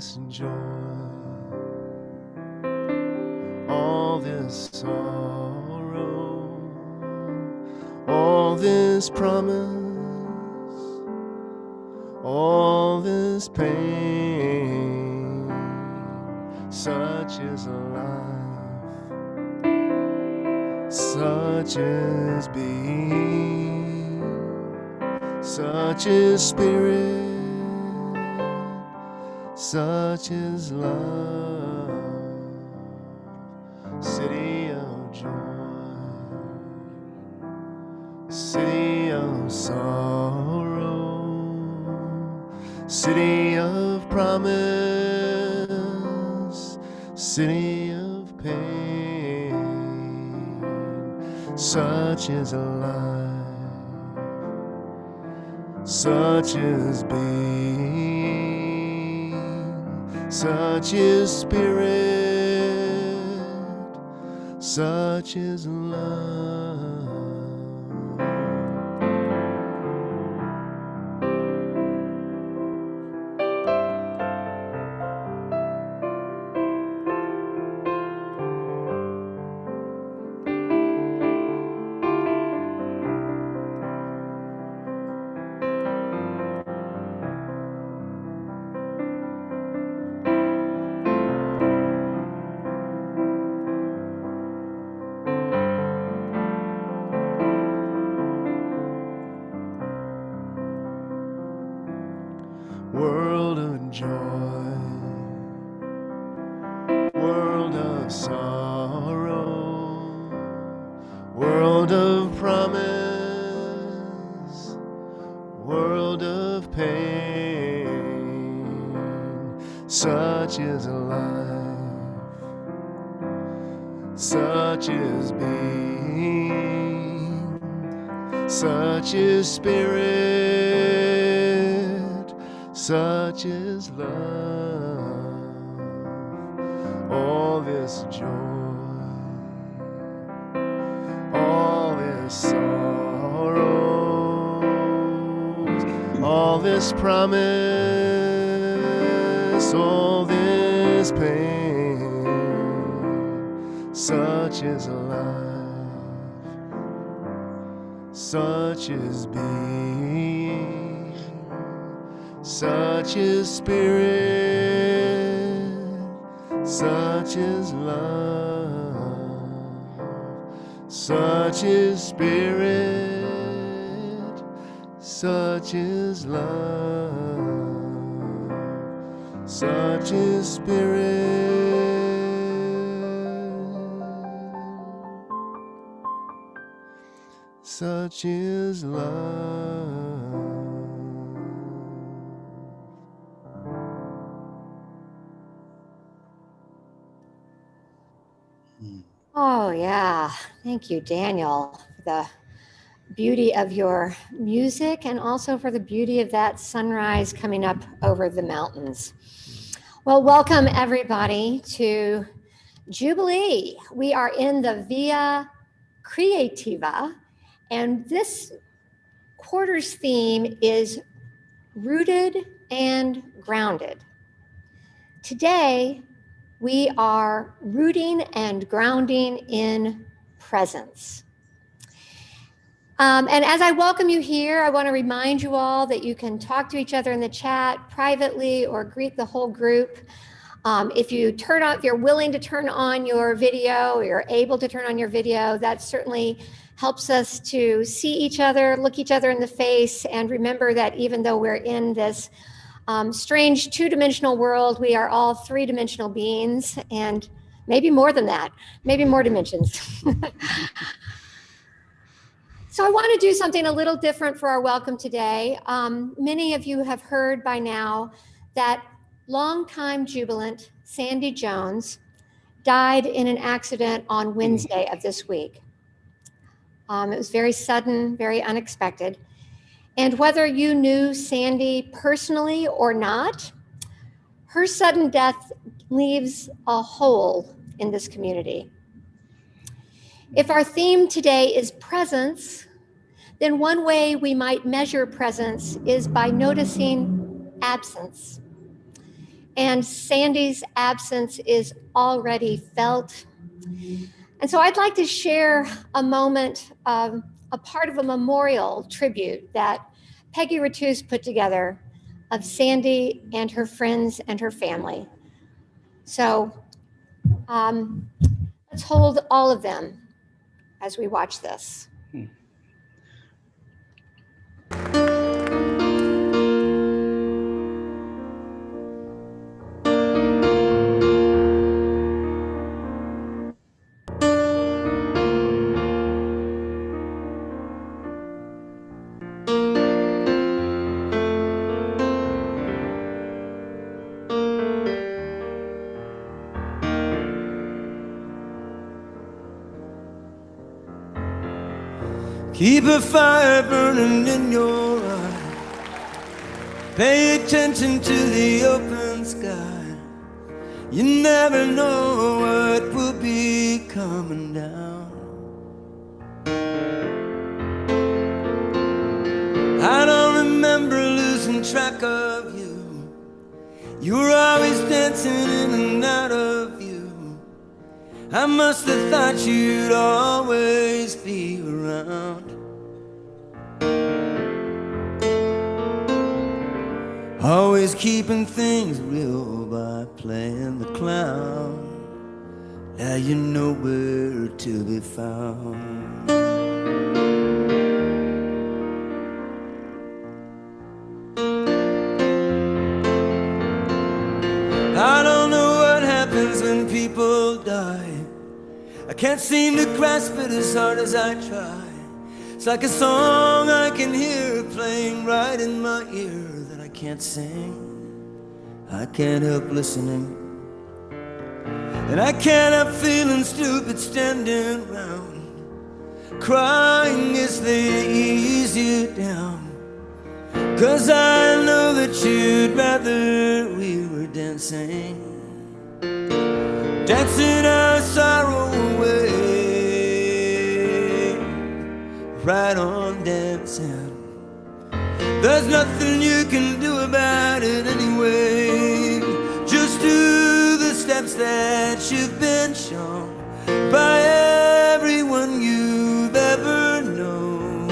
this joy, all this sorrow, all this promise, all this pain, such is life, such is being, such is spirit, such is love, city of joy, city of sorrow, city of promise, city of pain, such is life, such is being, such is spirit, such is love. World of joy, world of sorrow, world of promise, world of pain, such is life, such is being, such is spirit, such is love, all this joy, all this sorrow, all this promise, all this pain, such is life, such is being, such is spirit, such is love, such is spirit, such is love, such is spirit, such is love. Oh, yeah. Thank you, Daniel, for the beauty of your music and also for the beauty of that sunrise coming up over the mountains. Well, welcome everybody to Jubilee. We are in the Via Creativa, and this quarter's theme is rooted and grounded. Today, we are rooting and grounding in presence. And as I welcome you here, I want to remind you all that you can talk to each other in the chat privately or greet the whole group. If you're willing to turn on your video, or you're able to turn on your video, that certainly helps us to see each other, look each other in the face, and remember that even though we're in this strange two-dimensional world, we are all three-dimensional beings, and maybe more than that, maybe more dimensions. So I want to do something a little different for our welcome today. Many of you have heard by now that longtime jubilant Sandy Jones died in an accident on Wednesday of this week. It was very sudden, very unexpected. And whether you knew Sandy personally or not, her sudden death leaves a hole in this community. If our theme today is presence, then one way we might measure presence is by noticing absence. and Sandy's absence is already felt. And so I'd like to share a moment, a part of a memorial tribute that Peggy Rattus put together of Sandy and her friends and her family. So let's hold all of them as we watch this. Keep a fire burning in your eye. Pay attention to the open sky. You never know what will be coming down. I don't remember losing track of you. You were always dancing in and out of you. I must have thought you'd always be around. Always keeping things real by playing the clown. Now you know where to be found. I don't know what happens when people die. I can't seem to grasp it as hard as I try. It's like a song I can hear playing right in my ear that I can't sing. I can't help listening, and I can't help feeling stupid standing around, crying as they ease you down. 'Cause I know that you'd rather we were dancing, dancing our sorrow away, right on dancing. There's nothing you can do about it anyway. Just do the steps that you've been shown by everyone you've ever known,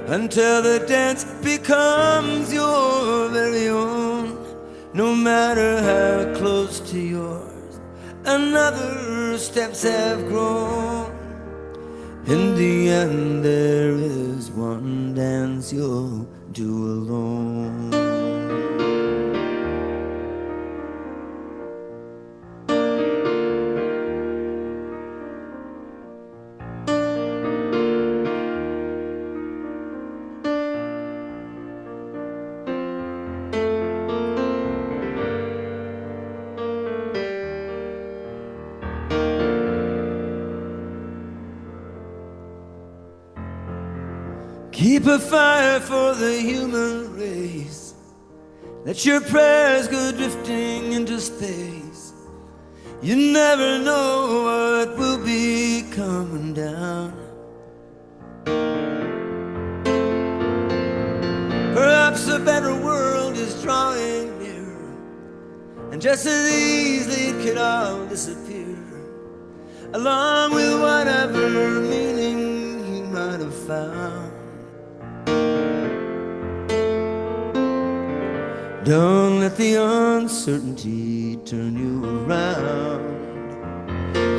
until the dance becomes your very own. No matter how close to yours another steps have grown, in the end there is one dance you'll do alone. Keep a fire for the human race. Let your prayers go drifting into space. You never know what will be coming down. Perhaps a better world is drawing near, and just as easily it could all disappear, along with whatever meaning you might have found. Don't let the uncertainty turn you around.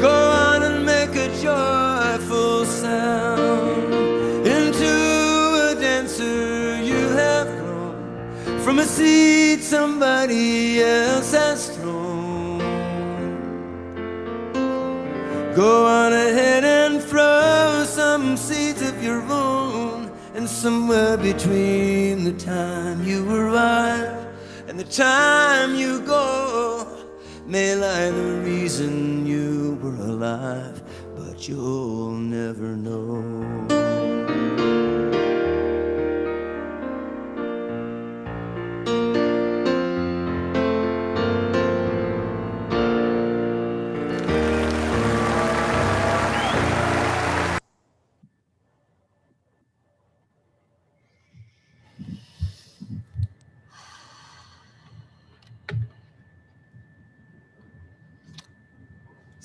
Go on and make a joyful sound. Into a dancer you have grown, from a seed somebody else has thrown. Go on ahead and throw some seeds of your own, and somewhere between the time you arrive and the time you go may lie the reason you were alive, but you'll never know.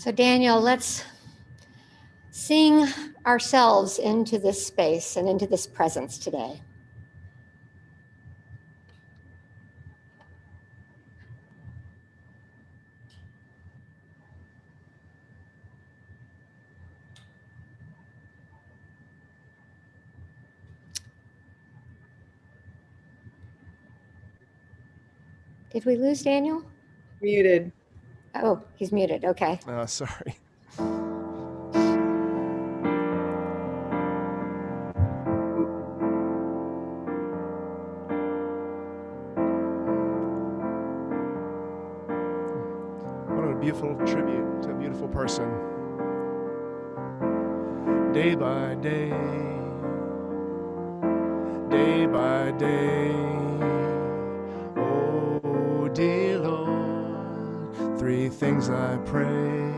So Daniel, let's sing ourselves into this space and into this presence today. Did we lose Daniel? Muted. Oh, he's muted. Okay. Sorry. What a beautiful tribute to a beautiful person. Day by day, day by day. Oh, dear Lord, three things I pray: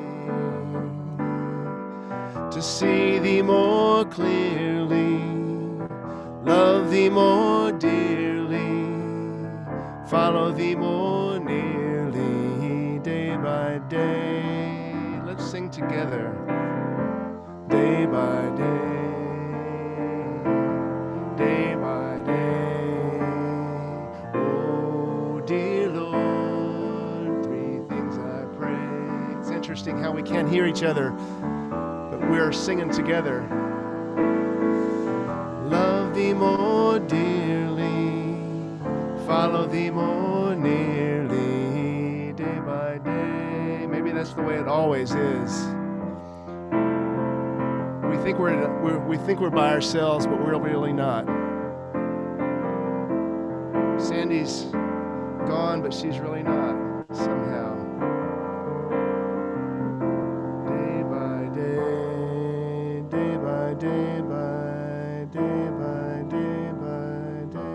to see thee more clearly, love thee more dearly, follow thee more nearly, day by day. Let's sing together. Day by day, day by day. Oh, dear Lord, three things I pray. It's interesting how we can't hear each other, but we're singing together. Love thee more dearly, follow thee more nearly, day by day. Maybe that's the way it always is. We think we're by ourselves, but we're really not. Sandy's gone, but she's really not somehow. Day by day, day by day, by day by day by day.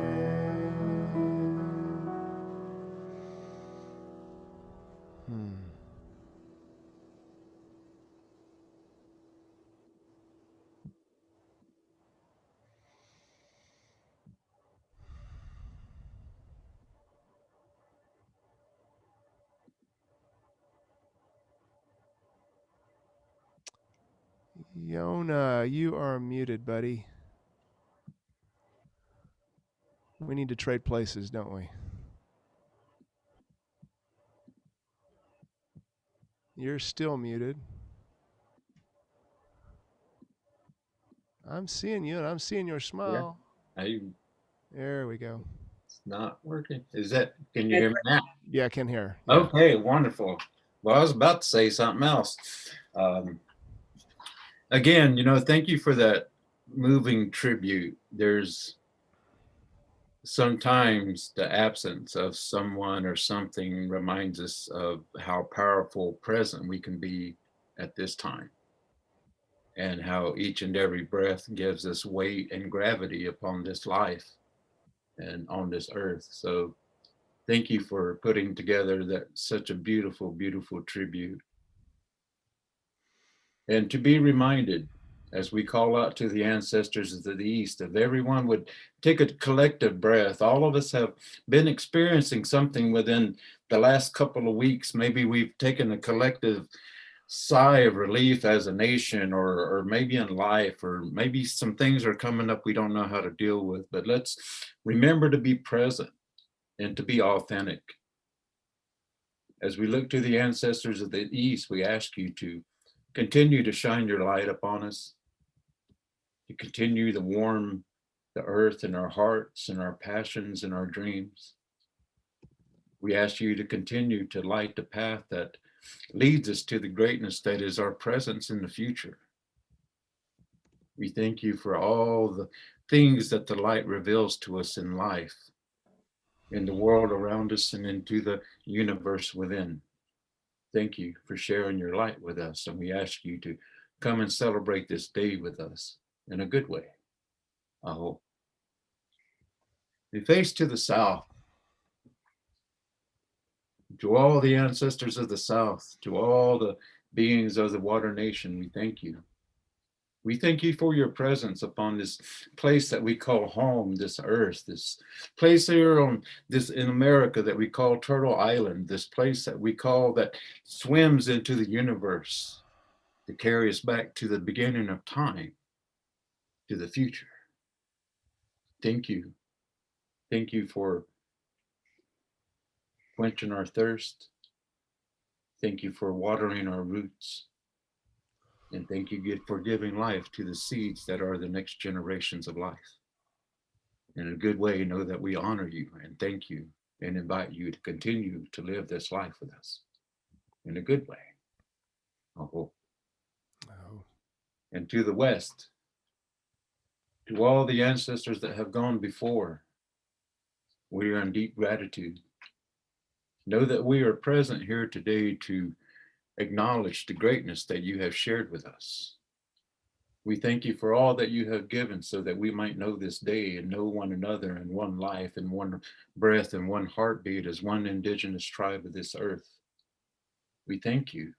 Yona, you are muted, buddy. We need to trade places, don't we? You're still muted. I'm seeing you, and I'm seeing your smile. There we go. It's not working. Is that, can you hear me now? Yeah, I can hear. Yeah. Okay, wonderful. Well, I was about to say something else. Again, thank you for that moving tribute. There's sometimes the absence of someone or something reminds us of how powerful present we can be at this time, and how each and every breath gives us weight and gravity upon this life and on this earth. So thank you for putting together that such a beautiful, beautiful tribute. And to be reminded, as we call out to the ancestors of the East, if everyone would take a collective breath. All of us have been experiencing something within the last couple of weeks. Maybe we've taken a collective sigh of relief as a nation, or maybe in life, or maybe some things are coming up we don't know how to deal with. But let's remember to be present and to be authentic. As we look to the ancestors of the East, we ask you to continue to shine your light upon us, to continue to warm the earth in our hearts and our passions and our dreams. We ask you to continue to light the path that leads us to the greatness that is our presence in the future. We thank you for all the things that the light reveals to us in life, in the world around us, and into the universe within. Thank you for sharing your light with us, and we ask you to come and celebrate this day with us in a good way, I hope. We face to the south. To all the ancestors of the South, to all the beings of the Water Nation, we thank you. We thank you for your presence upon this place that we call home, this earth, this place here on this in America that we call Turtle Island, this place that we call that swims into the universe to carry us back to the beginning of time, to the future. Thank you. Thank you for quenching our thirst. Thank you for watering our roots. And thank you for giving life to the seeds that are the next generations of life. In a good way, know that we honor you and thank you and invite you to continue to live this life with us in a good way. Oh. And to the West, to all the ancestors that have gone before, we are in deep gratitude. Know that we are present here today to acknowledge the greatness that you have shared with us. We thank you for all that you have given so that we might know this day and know one another in one life and one breath and one heartbeat as one indigenous tribe of this earth. We thank you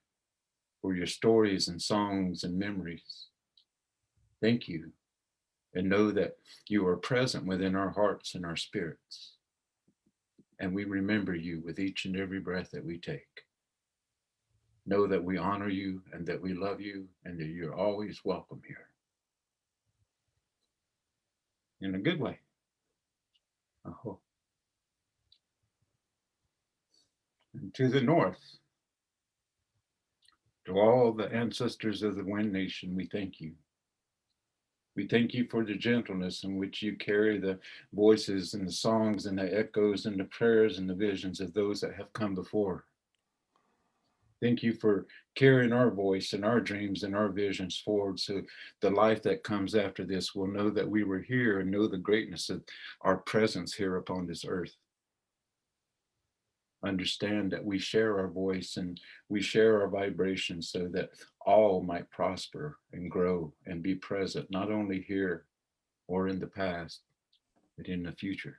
for your stories and songs and memories. Thank you, and know that you are present within our hearts and our spirits. And we remember you with each and every breath that we take. Know that we honor you and that we love you and that you're always welcome here. In a good way. Oh. And to the north, to all the ancestors of the Wind Nation, we thank you. We thank you for the gentleness in which you carry the voices and the songs and the echoes and the prayers and the visions of those that have come before. Thank you for carrying our voice and our dreams and our visions forward so the life that comes after this will know that we were here and know the greatness of our presence here upon this earth. Understand that we share our voice and we share our vibrations so that all might prosper and grow and be present, not only here or in the past, but in the future.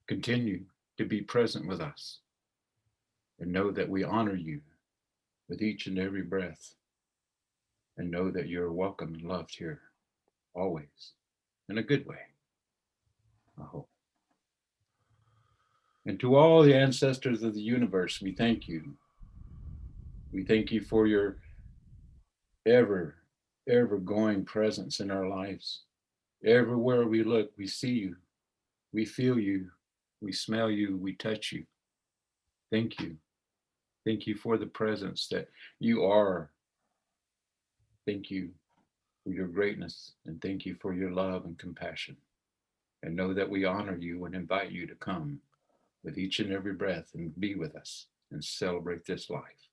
Continue to be present with us and know that we honor you with each and every breath and know that you're welcome and loved here always in a good way, I hope. And to all the ancestors of the universe, we thank you. We thank you for your ever going presence in our lives. Everywhere we look, we see you, we feel you, we smell you, we touch you. Thank you. Thank you for the presence that you are. Thank you for your greatness and thank you for your love and compassion. And know that we honor you and invite you to come with each and every breath and be with us and celebrate this life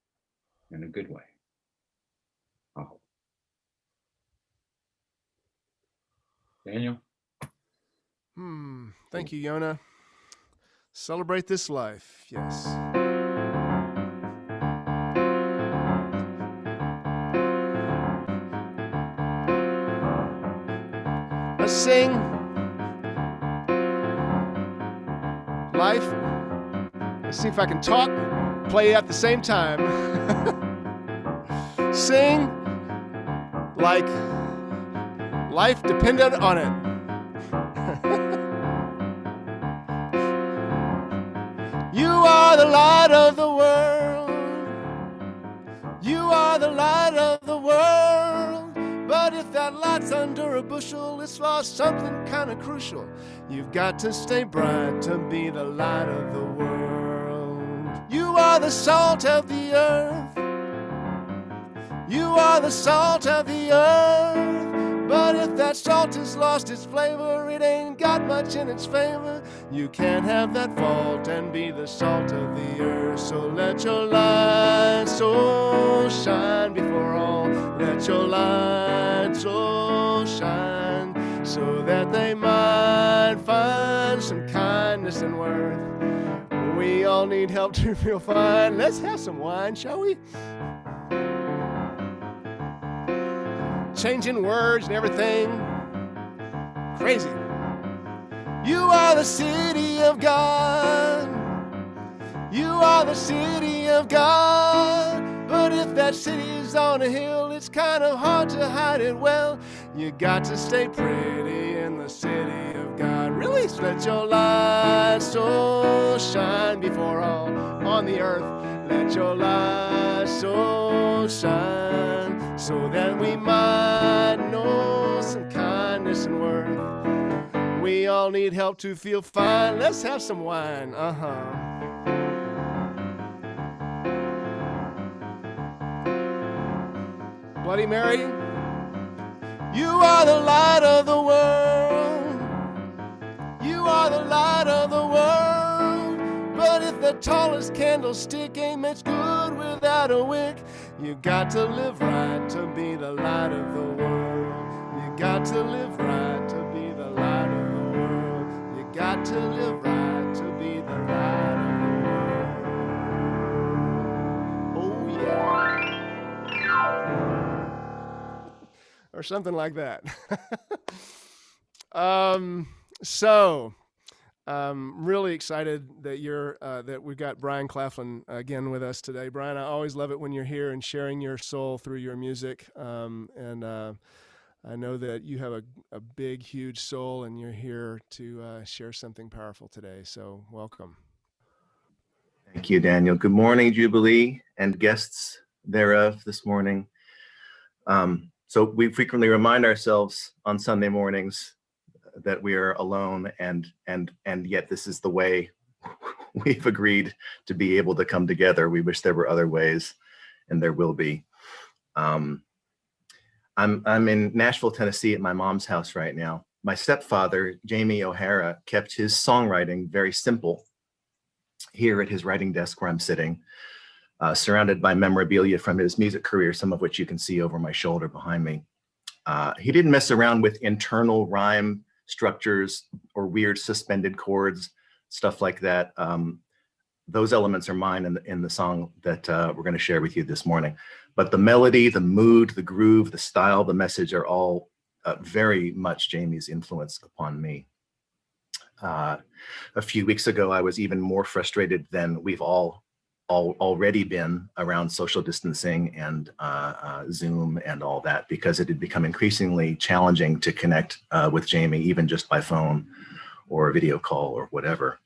in a good way. I hope. Daniel? Thank you, Yona. Celebrate this life, yes. Let's sing life. Let's see if I can talk, play at the same time. Sing like life depended on it. You are the light of the world. You are the light of the world. But if that light's under a bushel, it's lost something kind of crucial. You've got to stay bright to be the light of the world. You are the salt of the earth. You are the salt of the earth. But if that salt has lost its flavor, it ain't got much in its favor. You can't have that fault and be the salt of the earth. So let your light so shine before all. Let your light so shine so that they might find some kindness and worth. We all need help to feel fine. Let's have some wine, shall we? Changing words and everything. Crazy. You are the city of God. You are the city of God. But But if that city's on a hill, it's kind of hard to hide it well. You got to stay pretty in the city of God. Really, let your light so shine before all on the earth. Let your light so shine, so that we might know some kindness and worth. We all need help to feel fine. Let's have some wine. Bloody Mary, you are the light of the world. You are the light of the world. But if the tallest candlestick ain't much good without a wick, you got to live right to be the light of the world. You got to live right to be the light of the world. You got to live right to be the light of the world. Oh yeah. Or something like that. Really excited that that we've got Brian Claflin again with us today. Brian, I always love it when you're here and sharing your soul through your music. I know that you have a big, huge soul, and you're here to share something powerful today. So welcome. Thank you, Daniel. Good morning, Jubilee and guests thereof this morning. So we frequently remind ourselves on Sunday mornings that we are alone, and yet this is the way we've agreed to be able to come together. We wish there were other ways, and there will be. I'm in Nashville, Tennessee at my mom's house right now. My stepfather, Jamie O'Hara, kept his songwriting very simple here at his writing desk where I'm sitting, surrounded by memorabilia from his music career, some of which you can see over my shoulder behind me. He didn't mess around with internal rhyme structures or weird suspended chords, stuff like that. Those elements are mine in the song that we're going to share with you this morning. But the melody, the mood, the groove, the style, the message are all very much Jamie's influence upon me. A few weeks ago, I was even more frustrated than we've already been around social distancing and Zoom and all that, because it had become increasingly challenging to connect with Jamie, even just by phone or video call or whatever,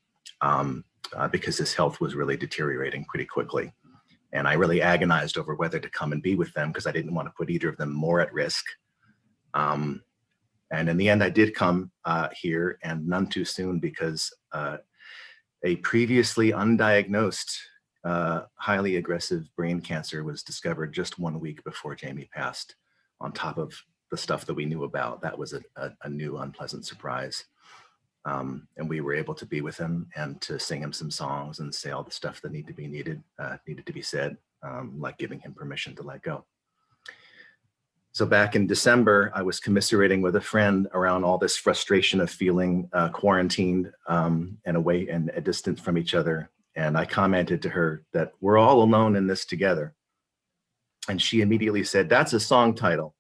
because his health was really deteriorating pretty quickly. And I really agonized over whether to come and be with them because I didn't want to put either of them more at risk. And in the end, I did come here, and none too soon, because a previously undiagnosed highly aggressive brain cancer was discovered just 1 week before Jamie passed, on top of the stuff that we knew about. That was a new unpleasant surprise. And we were able to be with him and to sing him some songs and say all the stuff that needed to be said, like giving him permission to let go. So back in December, I was commiserating with a friend around all this frustration of feeling quarantined and away and distant from each other. And I commented to her that we're all alone in this together. And she immediately said, "That's a song title.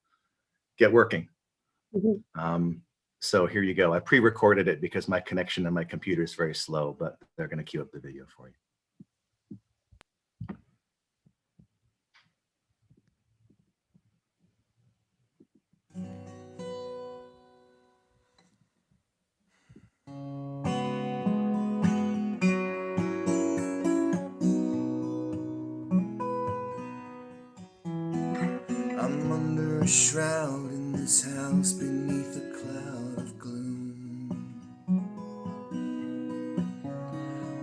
Get working." Mm-hmm. So here you go. I pre-recorded it because my connection on my computer is very slow, but they're going to cue up the video for you. I'm under a shroud in this house beneath a cloud of gloom.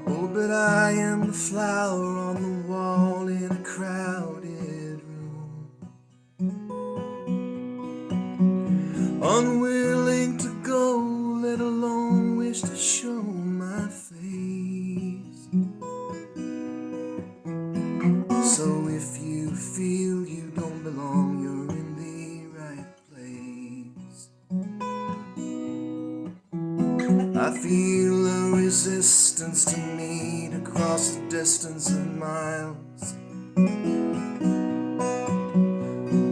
Oh, but I am the flower on the wall in a crowded room, unwilling to go, let alone wish to show my face. So if you feel you don't belong, you're in the right place. I feel a resistance to meet across the distance of miles,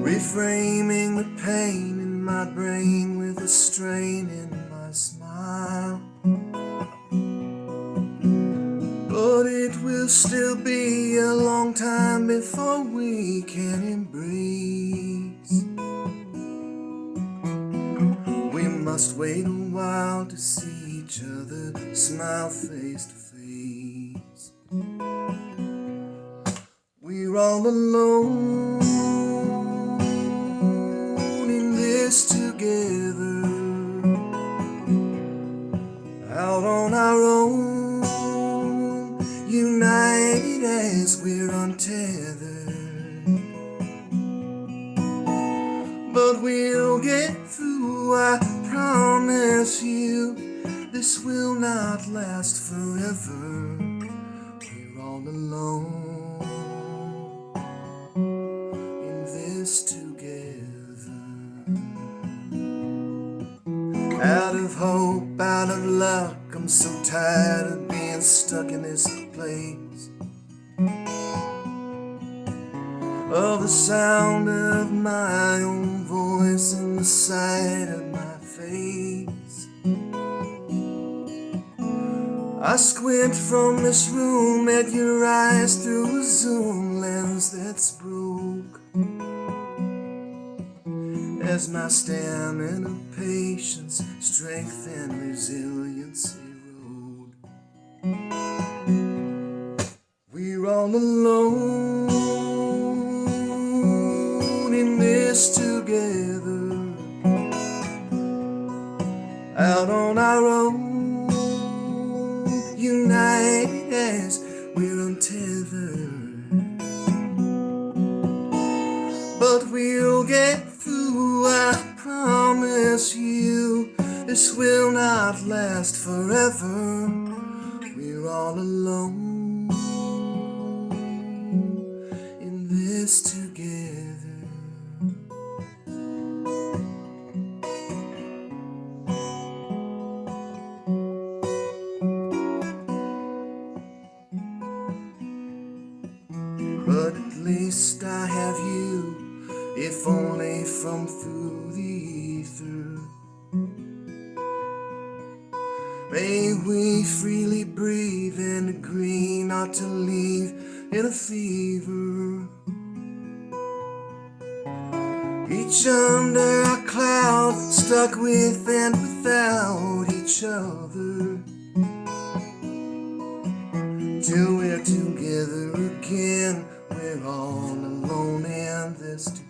reframing the pain in my brain with a strain in my smile. But but it will still be a long time before we can embrace. We must wait a while to see each other smile face to face. We're all alone in this together, out on our own, united as we're untethered. But we'll get through, I promise you. This will not last forever. We're all alone in this together. Out of hope, out of luck, I'm so tired of being stuck in this place, of the sound of my own voice and the sight of my face. I squint from this room at your eyes through a zoom lens that's broke, as my stamina, patience, strength, and resilience erode. We're all alone in this together, out on our own, united as we're untethered. But we'll get through, I promise you. This will not last forever. We're all alone in this together. But at least I have you, if only from through the ether. May we freely breathe and agree not to leave in a fever, each under a cloud, stuck with and without each other, till we're together again. We're all alone in this together.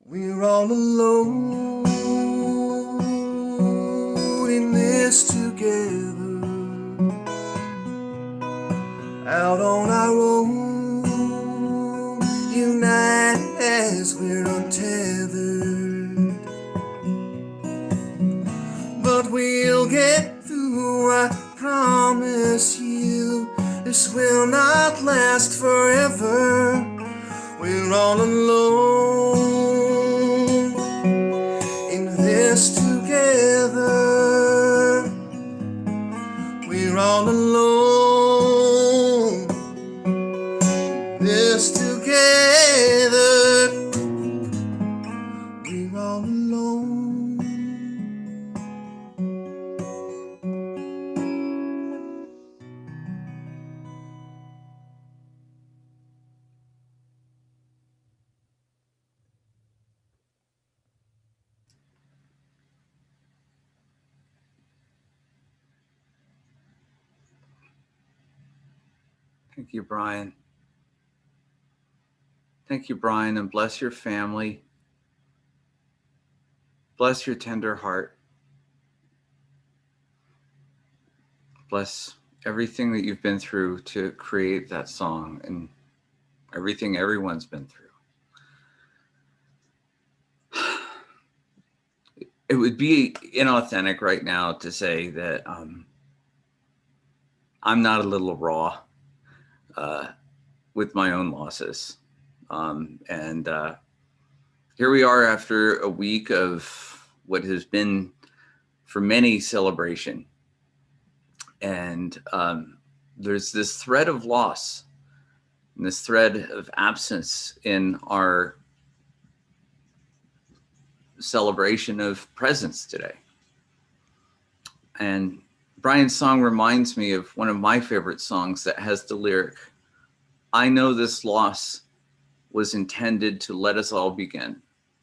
We're all alone in this together, out on our own, united as we're untethered. But we'll get through, I promise you. This will not last forever. We're all alone in this together. We're all alone in this together. We're all alone. Thank you, Brian. Thank you, Brian, and bless your family. Bless your tender heart. Bless everything that you've been through to create that song and everything everyone's been through. It would be inauthentic right now to say that I'm not a little raw with my own losses. Here we are after a week of what has been for many celebration. And there's this thread of loss and this thread of absence in our celebration of presence today. And Brian's song reminds me of one of my favorite songs that has the lyric, "I know this loss was intended to let us all begin."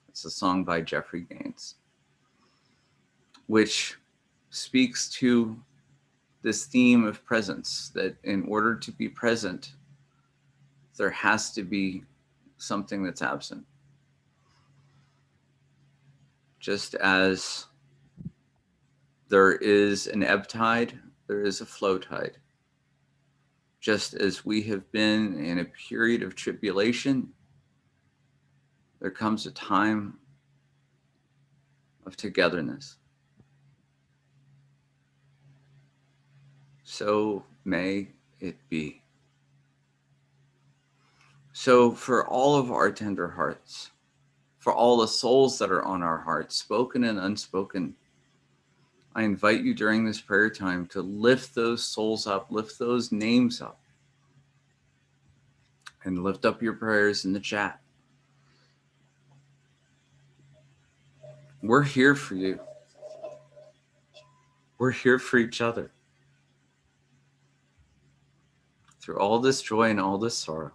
It's a song by Jeffrey Gaines, which speaks to this theme of presence, that in order to be present, there has to be something that's absent. Just as there is an ebb tide, there is a flow tide. Just as we have been in a period of tribulation, there comes a time of togetherness. So may it be. So for all of our tender hearts, for all the souls that are on our hearts, spoken and unspoken, I invite you during this prayer time to lift those souls up, lift those names up, and lift up your prayers in the chat. We're here for you. We're here for each other. Through all this joy and all this sorrow.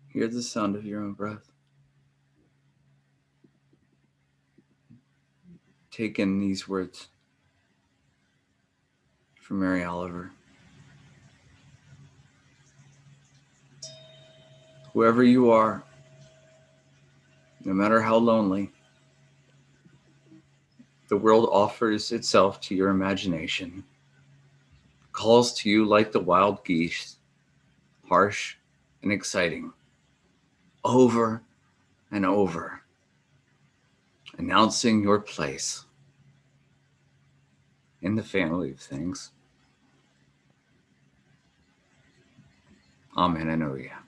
Hear the sound of your own breath. Take in these words from Mary Oliver. Whoever you are, no matter how lonely, the world offers itself to your imagination, calls to you like the wild geese, harsh and exciting, over and over, announcing your place in the family of things. Amen and oh yeah.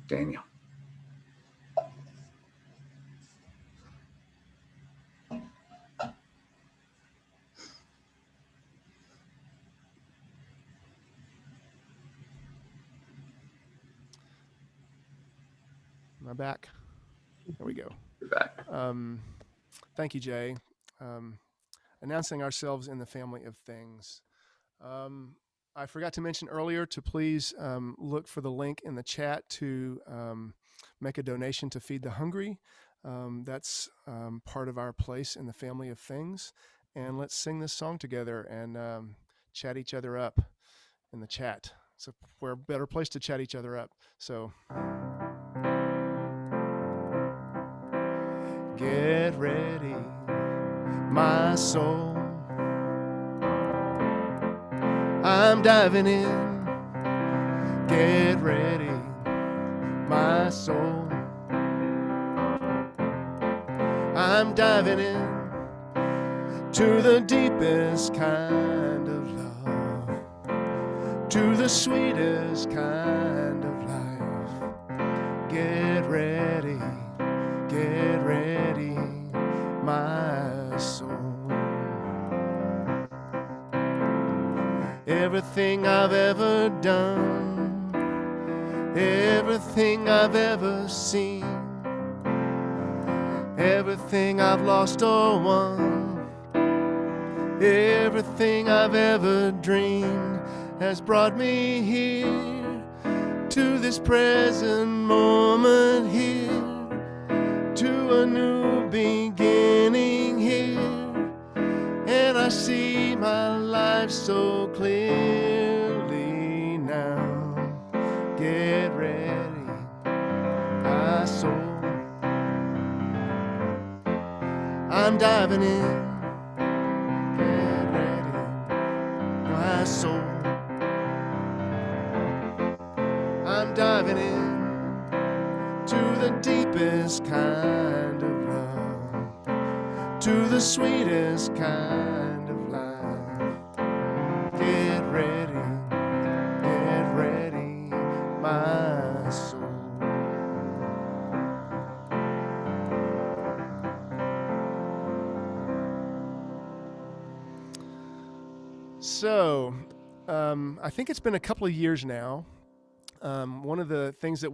Daniel. Am I back? There we go. You're back. Thank you, Jay. Announcing ourselves in the family of things. I forgot to mention earlier to please look for the link in the chat to make a donation to Feed the Hungry. That's part of our place in the family of things. And let's sing this song together and chat each other up in the chat. So we're a better place to chat each other up. So get ready, my soul. I'm diving in. Get ready, my soul. I'm diving in to the deepest kind of love, to the sweetest kind of life. Get ready, my soul. Everything I've ever done, everything I've ever seen, everything I've lost or won, everything I've ever dreamed has brought me here to this present moment here, to a new beginning here. And and I see my life so clearly now. Get ready, my soul. I'm diving in. Get ready, my soul. I'm diving in to the deepest kind of love, to the sweetest kind of life. Get ready, my soul. So, I think it's been a couple of years now. One of the things that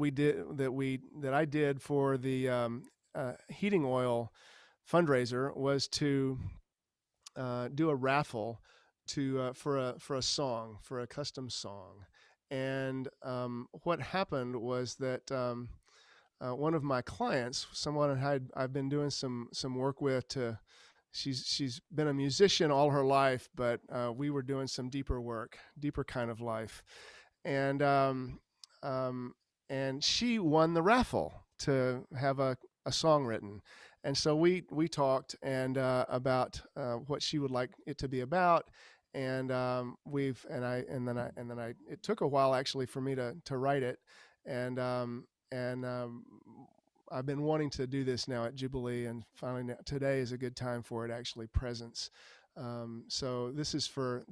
I did for the heating oil fundraiser was to do a raffle for a song, for a custom song. And what happened was that one of my clients, someone I've been doing some work with, she's been a musician all her life, but we were doing some deeper work, deeper kind of life, and she won the raffle to have a song written. And so we talked and about what she would like it to be about, and it took a while actually for me to write it, and I've been wanting to do this now at Jubilee, and finally today is a good time for it actually presents. So this is for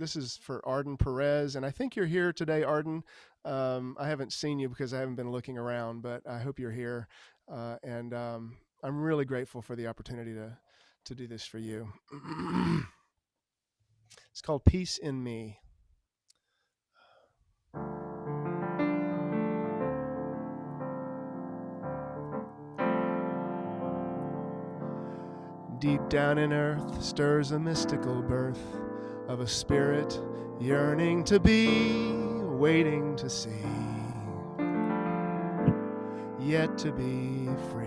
Arden Perez, and I think you're here today, Arden. I haven't seen you because I haven't been looking around, but I hope you're here, and I'm really grateful for the opportunity to do this for you. It's called Peace in Me. Deep down in earth stirs a mystical birth of a spirit yearning to be, waiting to see, yet to be free.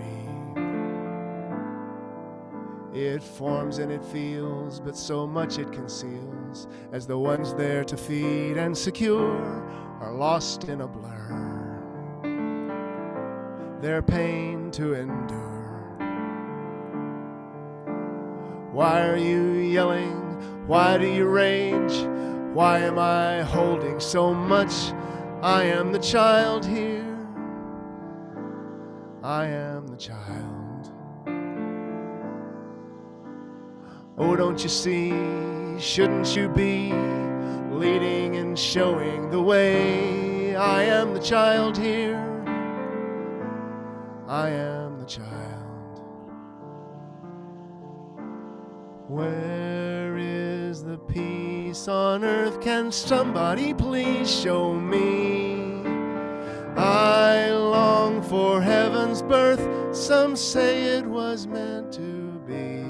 It forms and it feels, but so much it conceals, as the ones there to feed and secure are lost in a blur, their pain to endure. Why are you yelling? Why do you rage? Why am I holding so much? I am the child here. I am the child. Oh, don't you see? Shouldn't you be leading and showing the way? I am the child here. I am the child. Where is the peace on earth? Can somebody please show me? I long for heaven's birth. Some say it was meant to be.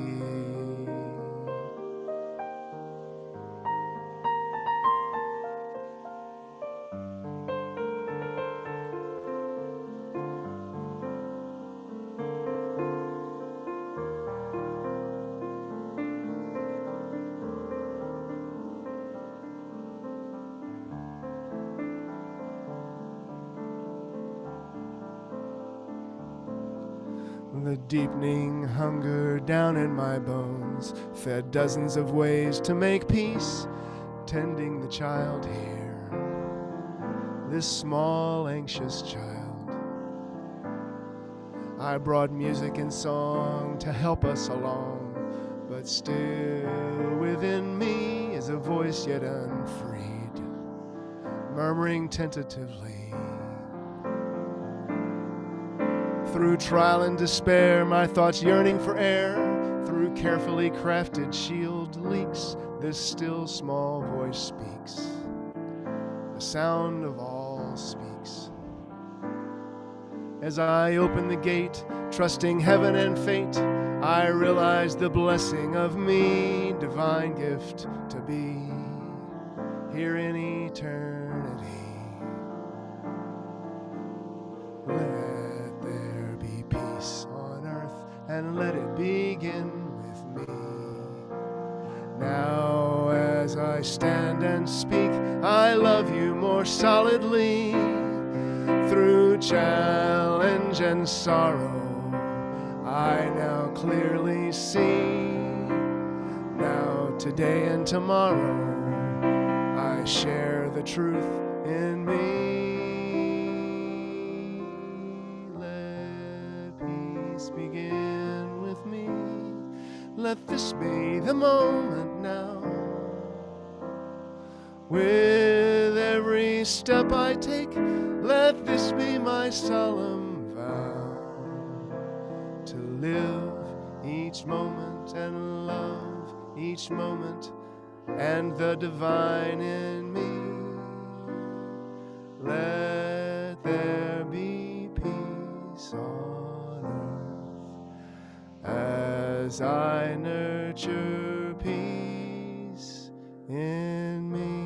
The deepening hunger down in my bones fed dozens of ways to make peace, tending the child here, this small anxious child. I brought music and song to help us along, but still within me is a voice yet unfreed, murmuring tentatively. Through trial and despair, my thoughts yearning for air, through carefully crafted shield leaks, this still small voice speaks. The sound of all speaks. As I open the gate, trusting heaven and fate, I realize the blessing of me, divine gift to be here in eternity. Let there be peace on earth, and let it begin with me. Now stand and speak, I love you more solidly. Through challenge and sorrow, I now clearly see. Now, today and tomorrow, I share the truth in me. Let peace begin with me. Let this be the moment now. With every step I take, let this be my solemn vow. To live each moment and love each moment and the divine in me. Let there be peace on earth as I nurture peace in me.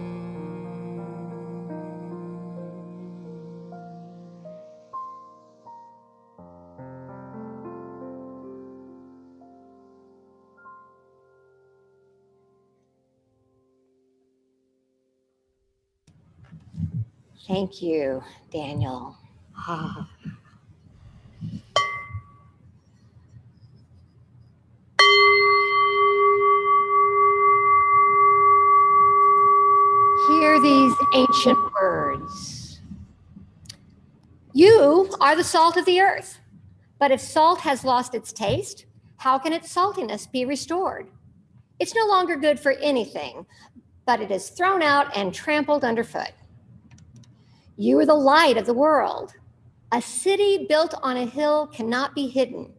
Thank you, Daniel. Hear these ancient words. You are the salt of the earth, but if salt has lost its taste, how can its saltiness be restored? It's no longer good for anything, but it is thrown out and trampled underfoot. You are the light of the world. A city built on a hill cannot be hidden.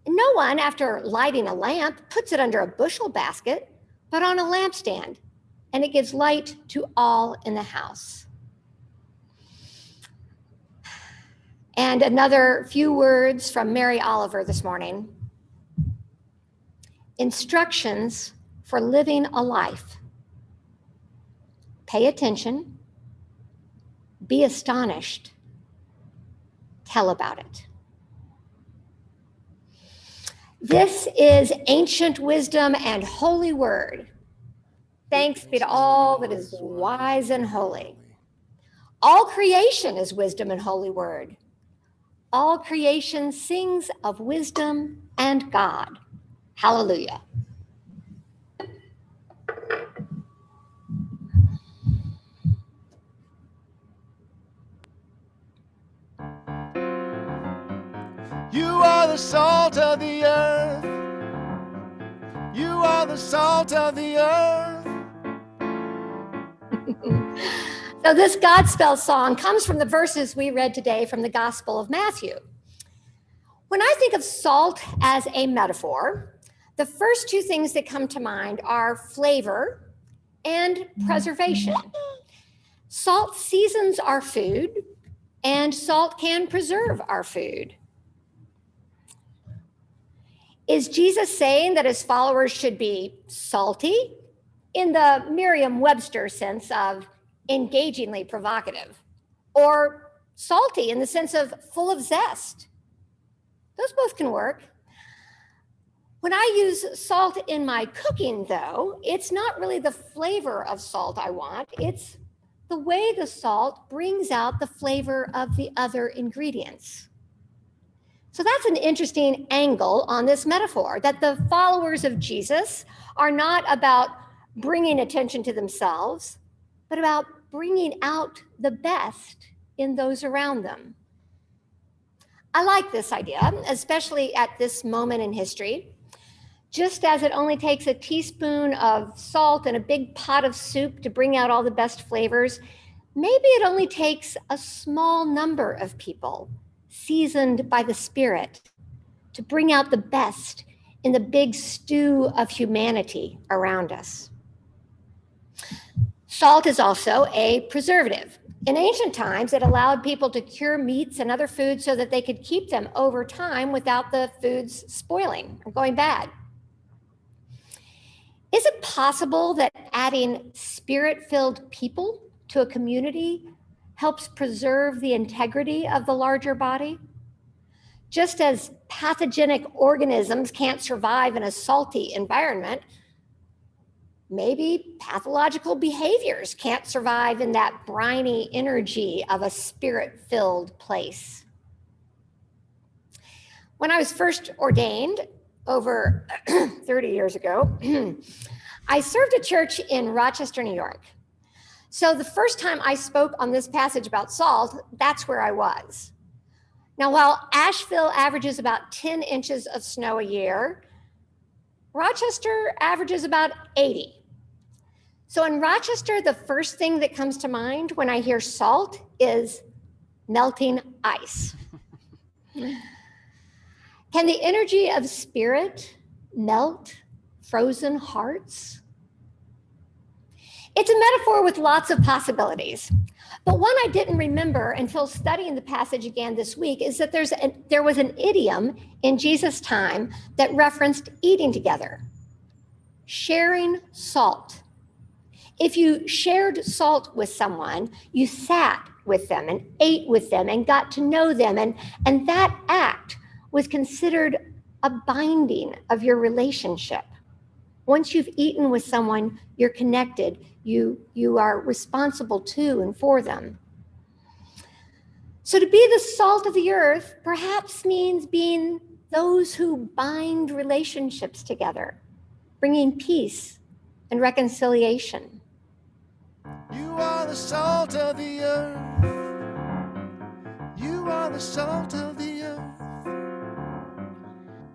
No one, after lighting a lamp, puts it under a bushel basket, but on a lampstand, and it gives light to all in the house. And another few words from Mary Oliver this morning. Instructions for living a life. Pay attention. Be astonished. Tell about it. This is ancient wisdom and holy word. Thanks be to all that is wise and holy. All creation is wisdom and holy word. All creation sings of wisdom and God. Hallelujah. You are the salt of the earth. You are the salt of the earth. So this Godspell song comes from the verses we read today from the Gospel of Matthew. When I think of salt as a metaphor, the first two things that come to mind are flavor and preservation. Salt seasons our food, and salt can preserve our food. Is Jesus saying that his followers should be salty in the Merriam-Webster sense of engagingly provocative, or salty in the sense of full of zest? Those both can work. When I use salt in my cooking, though, it's not really the flavor of salt I want. It's the way the salt brings out the flavor of the other ingredients. So that's an interesting angle on this metaphor, that the followers of Jesus are not about bringing attention to themselves, but about bringing out the best in those around them. I like this idea, especially at this moment in history. Just as it only takes a teaspoon of salt and a big pot of soup to bring out all the best flavors, maybe it only takes a small number of people seasoned by the Spirit to bring out the best in the big stew of humanity around us. Salt is also a preservative. In ancient times, it allowed people to cure meats and other foods so that they could keep them over time without the foods spoiling or going bad. Is it possible that adding Spirit-filled people to a community helps preserve the integrity of the larger body? Just as pathogenic organisms can't survive in a salty environment, Maybe pathological behaviors can't survive in that briny energy of a spirit-filled place. When I was first ordained over 30 years ago, I served a church in Rochester, New York. So the first time I spoke on this passage about salt, that's where I was. Now, while Asheville averages about 10 inches of snow a year, Rochester averages about 80. So in Rochester, the first thing that comes to mind when I hear salt is melting ice. Can the energy of spirit melt frozen hearts? It's a metaphor with lots of possibilities. But one I didn't remember until studying the passage again this week is that there was an idiom in Jesus' time that referenced eating together, sharing salt. If you shared salt with someone, you sat with them and ate with them and got to know them. And that act was considered a binding of your relationship. Once you've eaten with someone, you're connected. You are responsible to and for them. So to be the salt of the earth perhaps means being those who bind relationships together, bringing peace and reconciliation. You are the salt of the earth. You are the salt of the earth.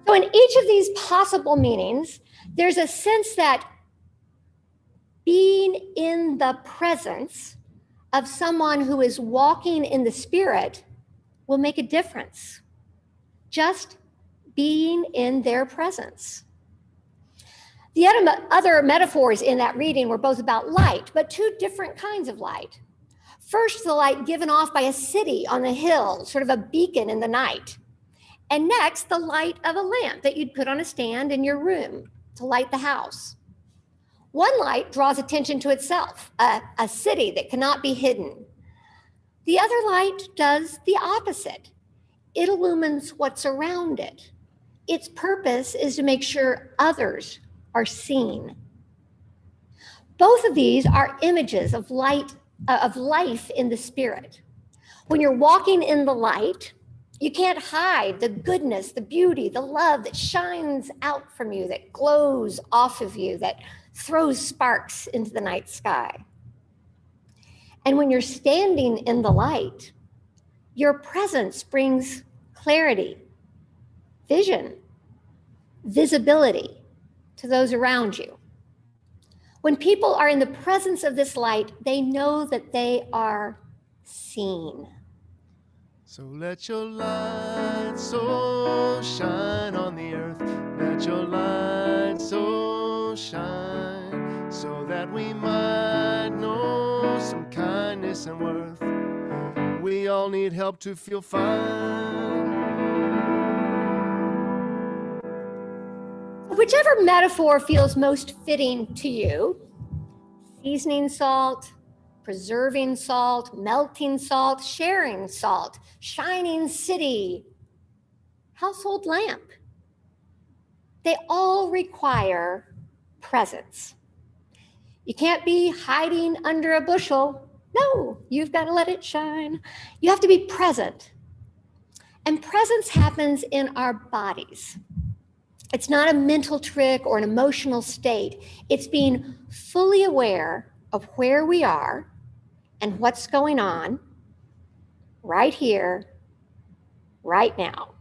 So in each of these possible meanings, there's a sense that being in the presence of someone who is walking in the Spirit will make a difference. Just being in their presence. The other metaphors in that reading were both about light, but two different kinds of light. First, the light given off by a city on the hill, sort of a beacon in the night. And next, the light of a lamp that you'd put on a stand in your room to light the house. One light draws attention to itself, a city that cannot be hidden. The other light does the opposite. It illumines what's around it. Its purpose is to make sure others are seen. Both of these are images of light, of life in the Spirit. When you're walking in the light, you can't hide the goodness, the beauty, the love that shines out from you, that glows off of you, that throws sparks into the night sky. And when you're standing in the light, your presence brings clarity, vision, visibility to those around you. When people are in the presence of this light, they know that they are seen. So let your light so shine on the earth. Let your light so shine, so that we might know some kindness and worth. We all need help to feel fine. Whichever metaphor feels most fitting to you, seasoning salt, preserving salt, melting salt, sharing salt, shining city, household lamp. They all require presence. You can't be hiding under a bushel. No, you've got to let it shine. You have to be present. And presence happens in our bodies. It's not a mental trick or an emotional state. It's being fully aware of where we are and what's going on right here, right now.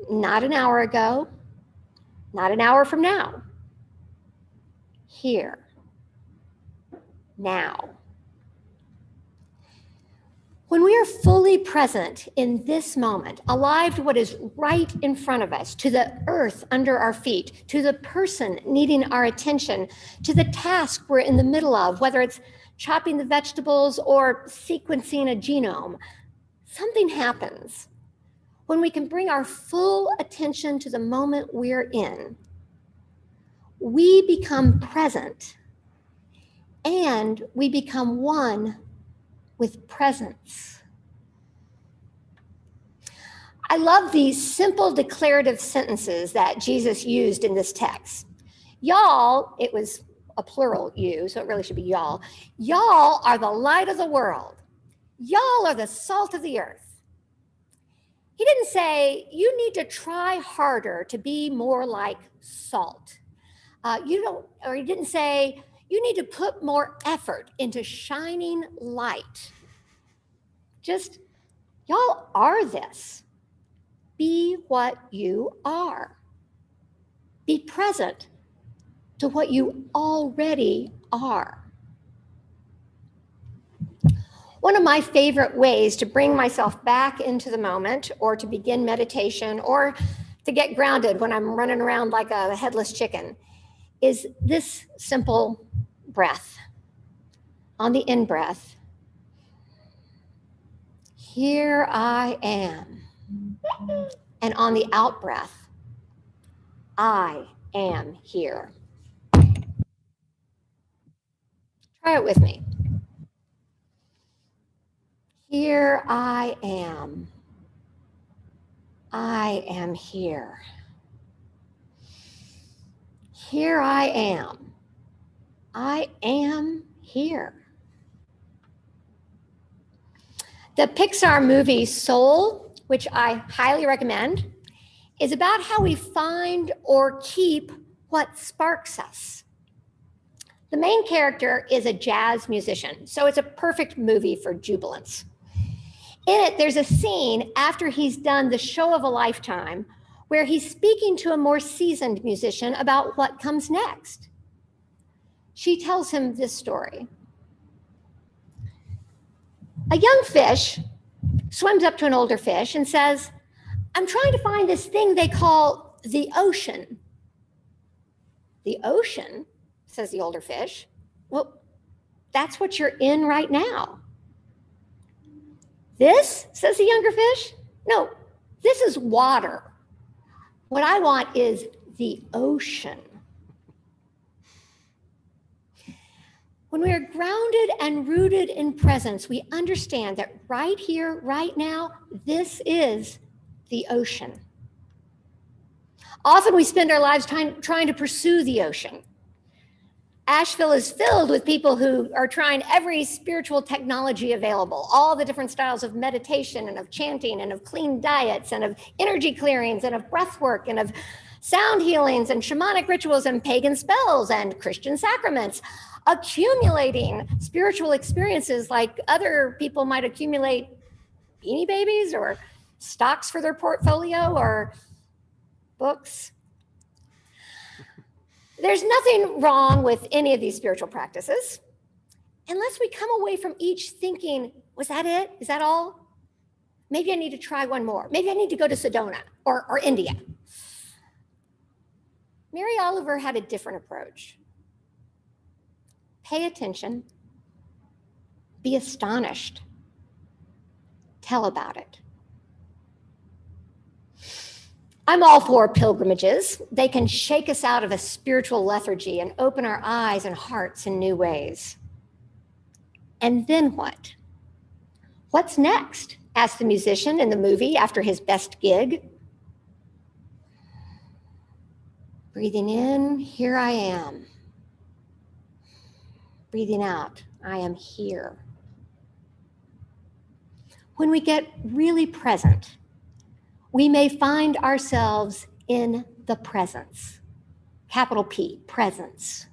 Not an hour ago, not an hour from now. Here, now. When we are fully present in this moment, alive to what is right in front of us, to the earth under our feet, to the person needing our attention, to the task we're in the middle of, whether it's chopping the vegetables or sequencing a genome, something happens when we can bring our full attention to the moment we're in. We become present and we become one with presence. I love these simple declarative sentences that Jesus used in this text. Y'all, it was a plural you, so it really should be y'all. Y'all are the light of the world. Y'all are the salt of the earth. He didn't say, you need to try harder to be more like salt. He didn't say, you need to put more effort into shining light. Just, y'all are this. Be what you are. Be present to what you already are. One of my favorite ways to bring myself back into the moment, or to begin meditation, or to get grounded when I'm running around like a headless chicken, is this simple breath. On the in-breath, here I am. And on the out-breath, I am here. Try it with me. Here I am. I am here. Here I am. I am here. The Pixar movie Soul, which I highly recommend, is about how we find or keep what sparks us. The main character is a jazz musician, so it's a perfect movie for jubilance. In it, there's a scene after he's done the show of a lifetime where he's speaking to a more seasoned musician about what comes next. She tells him this story. A young fish swims up to an older fish and says, I'm trying to find this thing they call the ocean. The ocean, says the older fish. Well, that's what you're in right now. This, says the younger fish. No, this is water. What I want is the ocean. When we are grounded and rooted in presence, we understand that right here, right now, this is the ocean. Often we spend our lives trying to pursue the ocean. Asheville is filled with people who are trying every spiritual technology available, all the different styles of meditation and of chanting and of clean diets and of energy clearings and of breath work and of sound healings and shamanic rituals and pagan spells and Christian sacraments, accumulating spiritual experiences like other people might accumulate Beanie Babies or stocks for their portfolio or books. There's nothing wrong with any of these spiritual practices, unless we come away from each thinking, was that it? Is that all? Maybe I need to try one more. Maybe I need to go to Sedona or India. Mary Oliver had a different approach. Pay attention, be astonished, tell about it. I'm all for pilgrimages. They can shake us out of a spiritual lethargy and open our eyes and hearts in new ways. And then what? What's next? Asked the musician in the movie after his best gig. Breathing in, here I am. Breathing out, I am here. When we get really present, we may find ourselves in the presence, capital P, presence.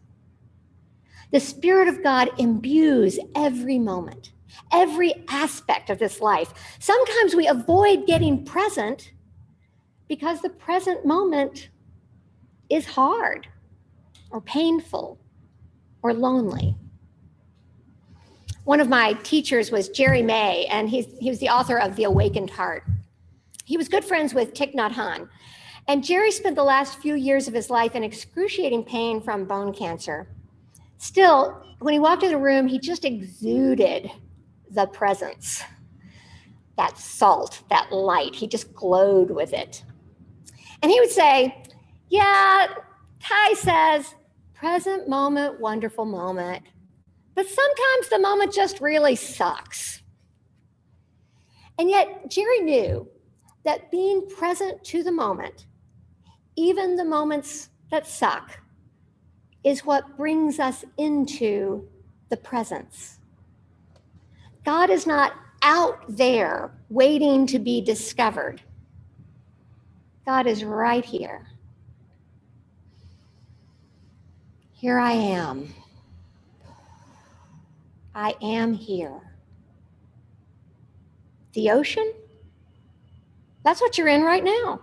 The Spirit of God imbues every moment, every aspect of this life. Sometimes we avoid getting present because the present moment is hard or painful or lonely. One of my teachers was Jerry May, and he was the author of The Awakened Heart. He was good friends with Thich Nhat Hanh, and Jerry spent the last few years of his life in excruciating pain from bone cancer. Still, when he walked in the room, he just exuded the presence, that salt, that light. He just glowed with it. And he would say, yeah, Ty says, present moment, wonderful moment. But sometimes the moment just really sucks. And yet Jerry knew that being present to the moment, even the moments that suck, is what brings us into the presence. God is not out there waiting to be discovered. God is right here. Here I am. I am here. The ocean? That's what you're in right now.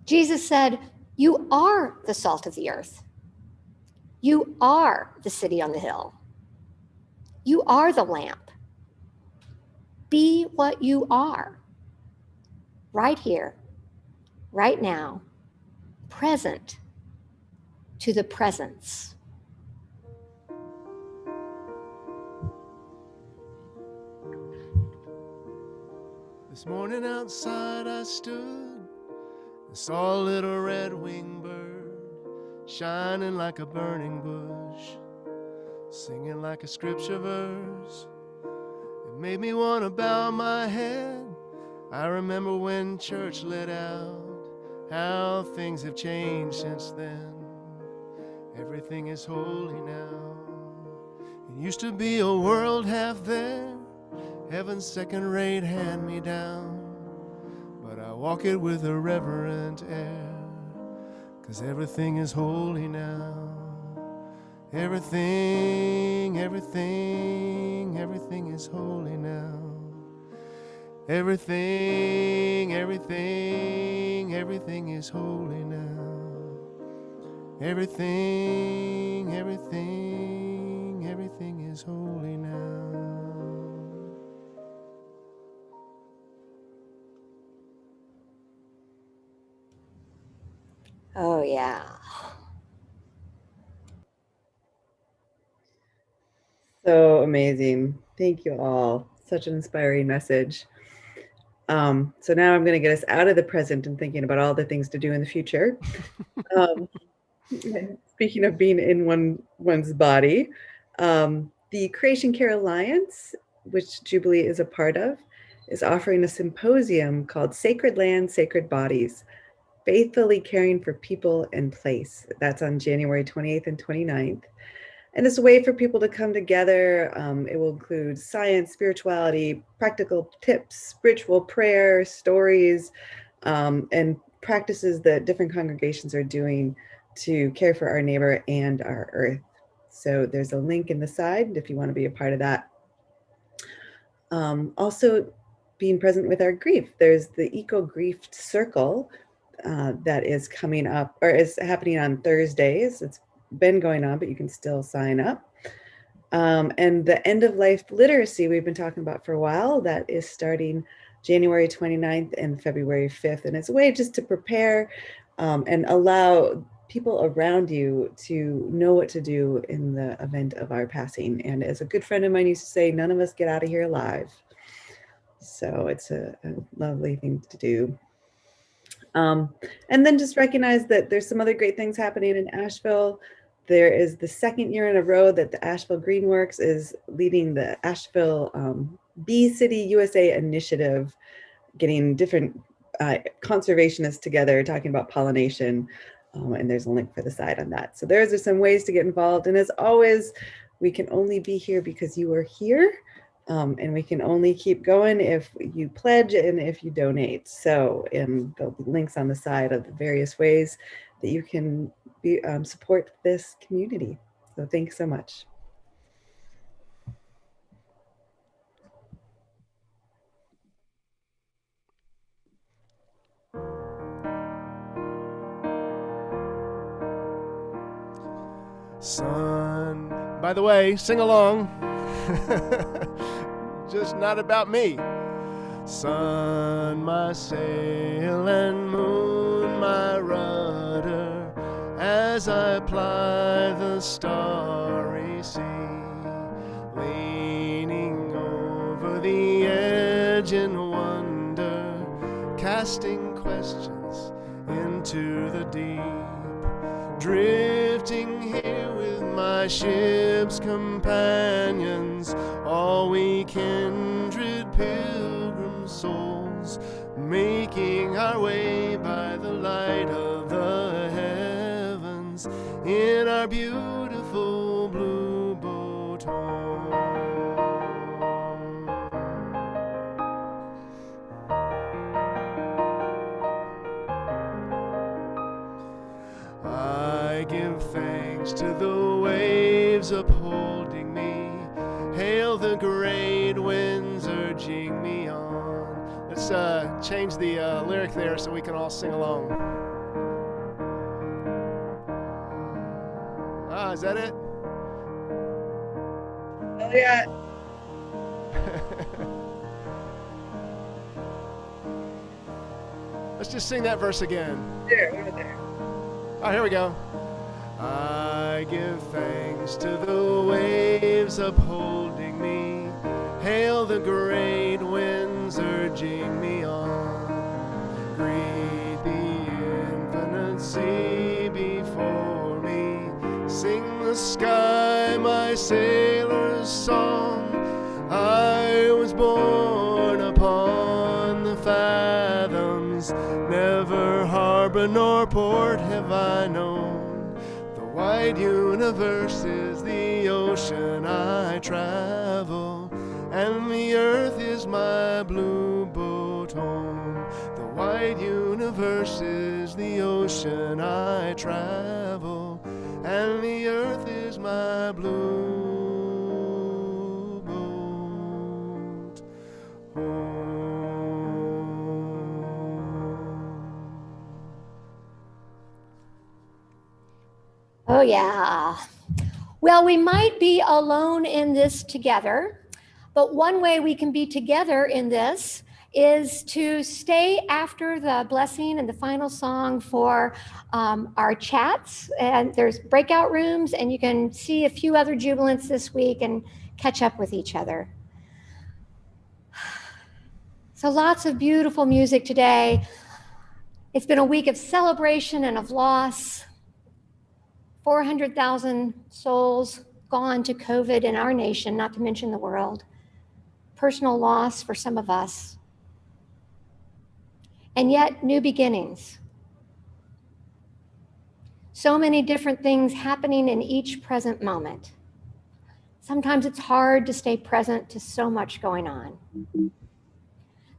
Jesus said, you are the salt of the earth. You are the city on the hill. You are the lamp. Be what you are. Right here, right now, present to the presence. This morning outside I stood and saw a little red-winged bird shining like a burning bush, singing like a scripture verse. It made me want to bow my head. I remember when church let out, how things have changed since then. Everything is holy now. It used to be a world half there, heaven's second-rate hand-me-down. But I walk it with a reverent air, 'cause everything is holy now. Everything is holy now. Everything is holy now. Everything is holy now. Oh, yeah. So amazing. Thank you all. Such an inspiring message. So now I'm going to get us out of the present and thinking about all the things to do in the future. Speaking of being in one's body, the Creation Care Alliance, which Jubilee is a part of, is offering a symposium called Sacred Land, Sacred Bodies, Faithfully Caring for People and Place. That's on January 28th and 29th. And it's a way for people to come together. It will include science, spirituality, practical tips, ritual prayer, stories, and practices that different congregations are doing to care for our neighbor and our earth. So there's a link in the side if you want to be a part of that. Also, being present with our grief. There's the Eco Grief Circle that is coming up, or is happening on Thursdays. It's been going on, but you can still sign up. And the End of Life Literacy we've been talking about for a while, that is starting January 29th and February 5th. And it's a way just to prepare and allow people around you to know what to do in the event of our passing. And as a good friend of mine used to say, none of us get out of here alive. So it's a lovely thing to do. And then just recognize that there's some other great things happening in Asheville. There is the second year in a row that the Asheville Greenworks is leading the Asheville Bee City USA initiative, getting different conservationists together, talking about pollination. And there's a link for the site on that. So there's some ways to get involved. And as always, we can only be here because you are here. And we can only keep going if you pledge and if you donate. So, and there'll be links on the side of the various ways that you can support this community. So thanks so much. Son, by the way, sing along. Just not about me. Sun, my sail, and moon, my rudder, as I ply the starry sea, leaning over the edge in wonder, casting questions into the deep, drifting here with my ship's companions, all we kindred pilgrim souls, making our way by the light of the heavens. our beautiful blue boat home. I give thanks to the waves upholding me. Hail the great winds urging me on. Let's change the lyric there so we can all sing along. Is that it? Oh, yeah. Let's just sing that verse again. There, over there. Oh, here we go. I give thanks to the waves upholding me. Hail the great winds urging me on. Greet the infinite sea before me. Sing the sky my sailor's song. I was born upon the fathoms. Never harbor nor port have I known. The wide universe is the ocean I travel, and the earth is my blue boat home. The wide universe is the ocean I travel, and the earth is my blue boat home. Oh, yeah. Well, we might be alone in this together, but one way we can be together in this is to stay after the blessing and the final song for our chats. And there's breakout rooms, and you can see a few other jubilants this week and catch up with each other. So lots of beautiful music today. It's been a week of celebration and of loss. 400,000 souls gone to COVID in our nation, not to mention the world. Personal loss for some of us. And yet, new beginnings. So many different things happening in each present moment. Sometimes it's hard to stay present to so much going on.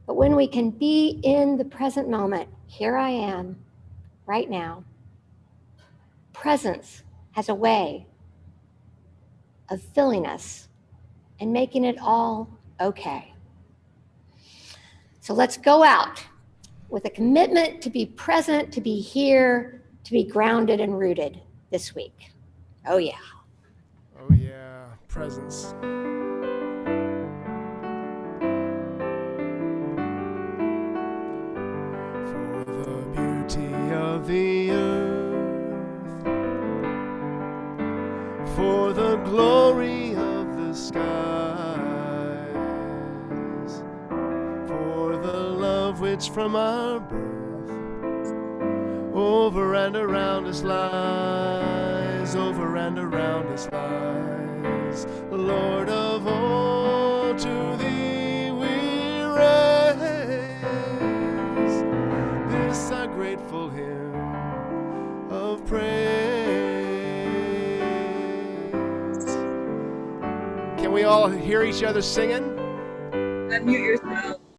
But when we can be in the present moment, here I am, right now, presence has a way of filling us and making it all okay. So let's go out with a commitment to be present, to be here, to be grounded and rooted this week. Oh yeah. Oh yeah, presence. For the beauty of the earth, for the glory of the skies, for the love which from our birth over and around us lies, over and around us lies. Lord of all, to thee we raise this our grateful hymn of praise. Can we all hear each other singing? Unmute yourself.